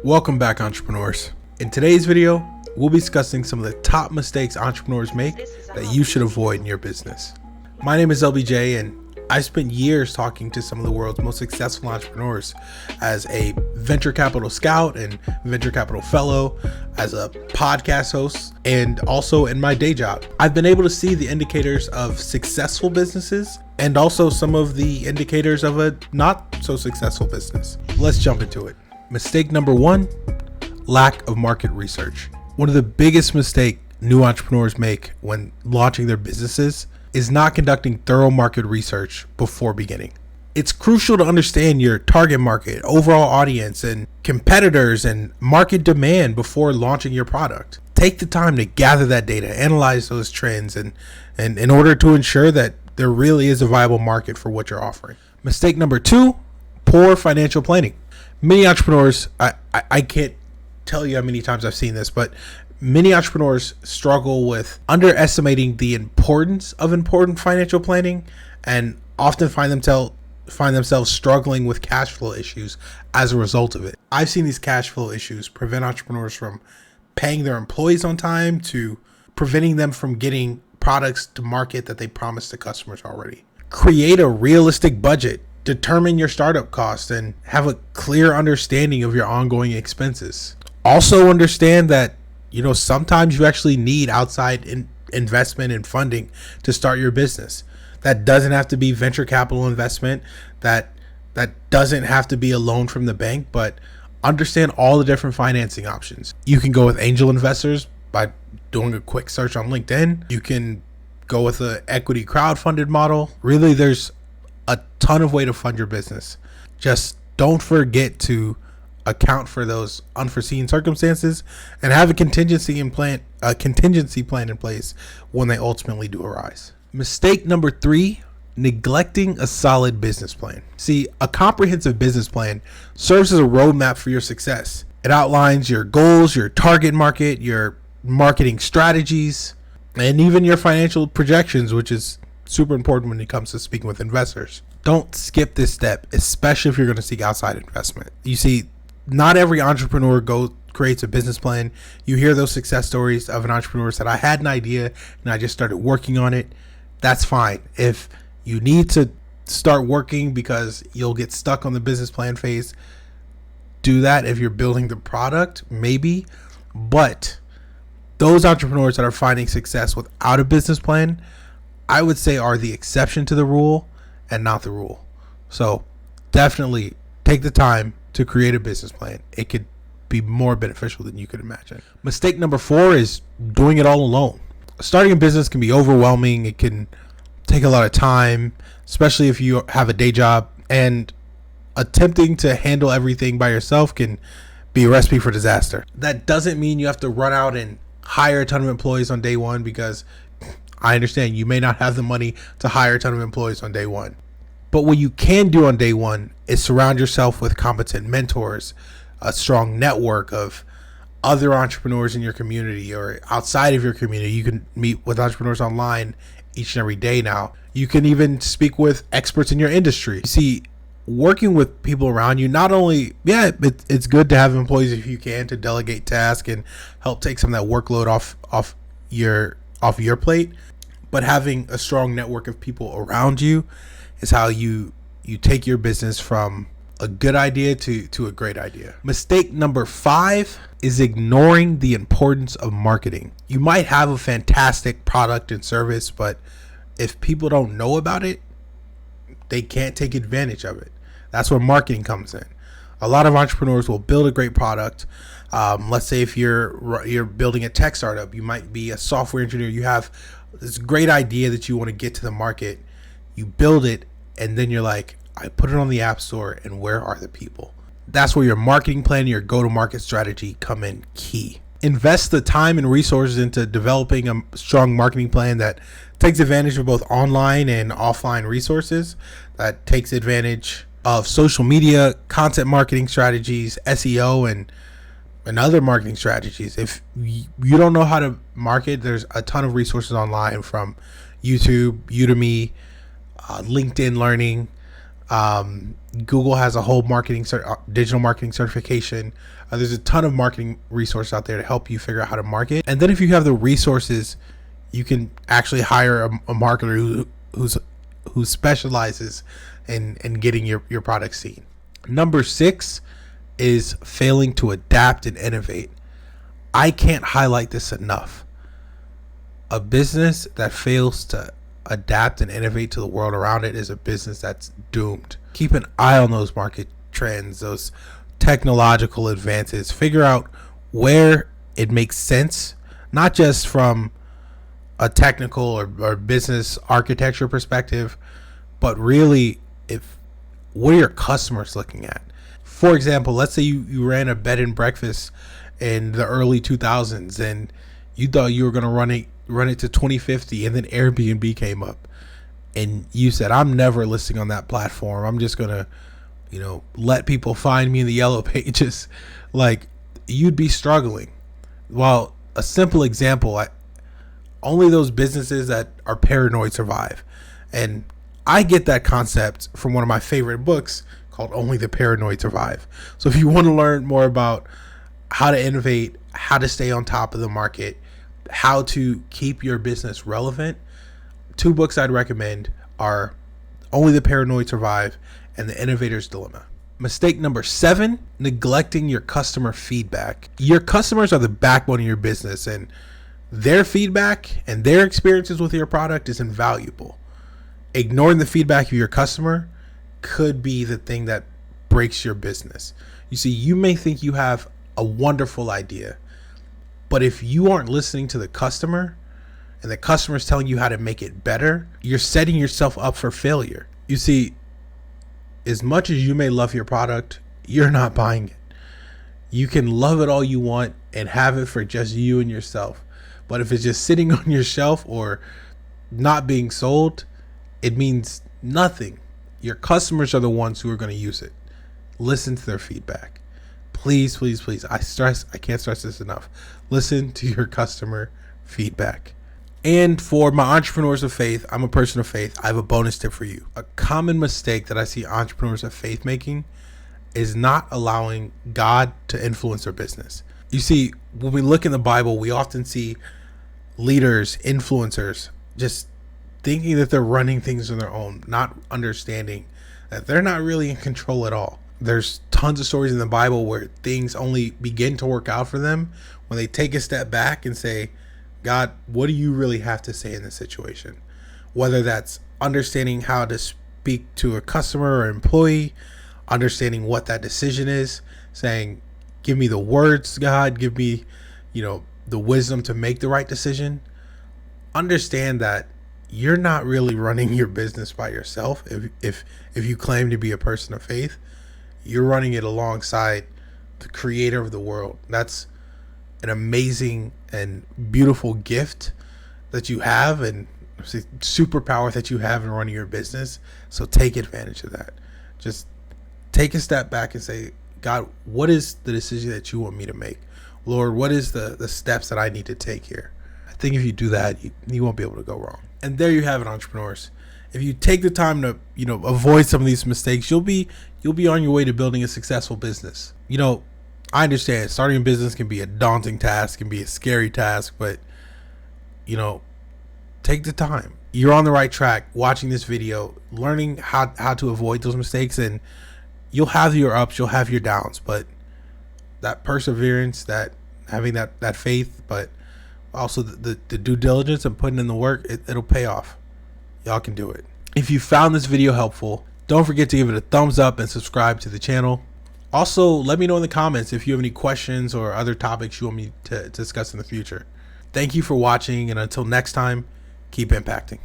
Welcome back, entrepreneurs. In today's video, we'll be discussing some of the top mistakes entrepreneurs make that you should avoid in your business. My name is LBJ, and I've spent years talking to some of the world's most successful entrepreneurs as a venture capital scout and venture capital fellow, as a podcast host, and also in my day job. I've been able to see the indicators of successful businesses and also some of the indicators of a not so successful business. Let's jump into it. Mistake number one, lack of market research. One of the biggest mistakes new entrepreneurs make when launching their businesses is not conducting thorough market research before beginning. It's crucial to understand your target market, overall audience, and competitors and market demand before launching your product. Take the time to gather that data, analyze those trends, and in order to ensure that there really is a viable market for what you're offering. Mistake number two, poor financial planning. Many entrepreneurs, I can't tell you how many times I've seen this, but many entrepreneurs struggle with underestimating the importance of important financial planning and often find themselves struggling with cash flow issues as a result of it. I've seen these cash flow issues prevent entrepreneurs from paying their employees on time to preventing them from getting products to market that they promised to customers already. Create a realistic budget. Determine your startup costs and have a clear understanding of your ongoing expenses. Also understand that, sometimes you actually need outside investment and funding to start your business. That doesn't have to be venture capital investment. That doesn't have to be a loan from the bank, but understand all the different financing options. You can go with angel investors by doing a quick search on LinkedIn. You can go with an equity crowdfunded model. Really, there's a ton of way to fund your business. Just don't forget to account for those unforeseen circumstances and have a contingency plan in place when they ultimately do arise. Mistake number three, neglecting a solid business plan. See, a comprehensive business plan serves as a roadmap for your success. It outlines your goals, your target market, your marketing strategies, and even your financial projections, which is super important when it comes to speaking with investors. Don't skip this step, especially if you're going to seek outside investment. You see, not every entrepreneur creates a business plan. You hear those success stories of an entrepreneur said, I had an idea and I just started working on it. That's fine. If you need to start working because you'll get stuck on the business plan phase, do that. If you're building the product, maybe. But those entrepreneurs that are finding success without a business plan, I would say are the exception to the rule and not the rule. So definitely take the time to create a business plan. It could be more beneficial than you could imagine. Mistake number four is doing it all alone. Starting a business can be overwhelming. It can take a lot of time, especially if you have a day job, and attempting to handle everything by yourself can be a recipe for disaster. That doesn't mean you have to run out and hire a ton of employees on day one, because I understand you may not have the money to hire a ton of employees on day one. But what you can do on day one is surround yourself with competent mentors, a strong network of other entrepreneurs in your community or outside of your community. You can meet with entrepreneurs online each and every day now. You can even speak with experts in your industry. You see, working with people around you, not only, it's good to have employees if you can, to delegate tasks and help take some of that workload off your plate, but having a strong network of people around you is how you take your business from a good idea to a great idea. Mistake number five is ignoring the importance of marketing. You might have a fantastic product and service, but if people don't know about it, they can't take advantage of it. That's where marketing comes in. A lot of entrepreneurs will build a great product. Let's say if you're building a tech startup, you might be a software engineer. You have this great idea that you want to get to the market. You build it, and then you're like, I put it on the App Store, and where are the people? That's where your marketing plan, your go-to-market strategy come in key. Invest the time and resources into developing a strong marketing plan that takes advantage of both online and offline resources, that takes advantage of social media, content marketing strategies, SEO, and other marketing strategies. If you don't know how to market, there's a ton of resources online, from YouTube, Udemy, LinkedIn Learning, Google has a whole digital marketing certification. There's a ton of marketing resources out there to help you figure out how to market. And then if you have the resources, you can actually hire a marketer who specializes in getting your product seen. Number 6 is failing to adapt and innovate. I can't highlight this enough. A business that fails to adapt and innovate to the world around it is a business that's doomed. Keep an eye on those market trends, those technological advances. Figure out where it makes sense, not just from a technical or business architecture perspective, but really what are your customers looking at? For example, let's say you ran a bed and breakfast in the early 2000s and you thought you were going to run it to 2050, and then Airbnb came up and you said, I'm never listing on that platform. I'm just going to, let people find me in the yellow pages. Like, you'd be struggling. Well, a simple example, only those businesses that are paranoid survive. And I get that concept from one of my favorite books called Only the Paranoid Survive. So if you want to learn more about how to innovate, how to stay on top of the market, how to keep your business relevant, 2 books I'd recommend are Only the Paranoid Survive and The Innovator's Dilemma. Mistake number 7, neglecting your customer feedback. Your customers are the backbone of your business, and their feedback and their experiences with your product is invaluable. Ignoring the feedback of your customer could be the thing that breaks your business. You see, you may think you have a wonderful idea, but if you aren't listening to the customer and the customer is telling you how to make it better, you're setting yourself up for failure. You see, as much as you may love your product, you're not buying it. You can love it all you want and have it for just you and yourself. But if it's just sitting on your shelf or not being sold, it means nothing. Your customers are the ones who are going to use it. Listen to their feedback. Please, please, please. I can't stress this enough. Listen to your customer feedback. And for my entrepreneurs of faith, I'm a person of faith. I have a bonus tip for you. A common mistake that I see entrepreneurs of faith making is not allowing God to influence their business. You see, when we look in the Bible, we often see leaders, influencers, just thinking that they're running things on their own, not understanding that they're not really in control at all. There's tons of stories in the Bible where things only begin to work out for them when they take a step back and say, God, what do you really have to say in this situation? Whether that's understanding how to speak to a customer or employee, understanding what that decision is, saying, give me the words, God, give me, the wisdom to make the right decision. Understand that you're not really running your business by yourself. If you claim to be a person of faith, you're running it alongside the creator of the world. That's an amazing and beautiful gift that you have, and superpower that you have in running your business. So take advantage of that. Just take a step back and say, God, what is the decision that you want me to make? Lord, what is the steps that I need to take here? I think if you do that, you won't be able to go wrong. And there you have it, entrepreneurs. If you take the time to, avoid some of these mistakes, you'll be on your way to building a successful business. I understand starting a business can be a daunting task, can be a scary task, but take the time. You're on the right track watching this video, learning how to avoid those mistakes, and you'll have your ups, you'll have your downs, but that perseverance, that having that faith, but also the due diligence and putting in the work, it'll pay off. Y'all can do it. If you found this video helpful, don't forget to give it a thumbs up and subscribe to the channel. Also, let me know in the comments if you have any questions or other topics you want me to discuss in the future. Thank you for watching, and until next time, keep impacting.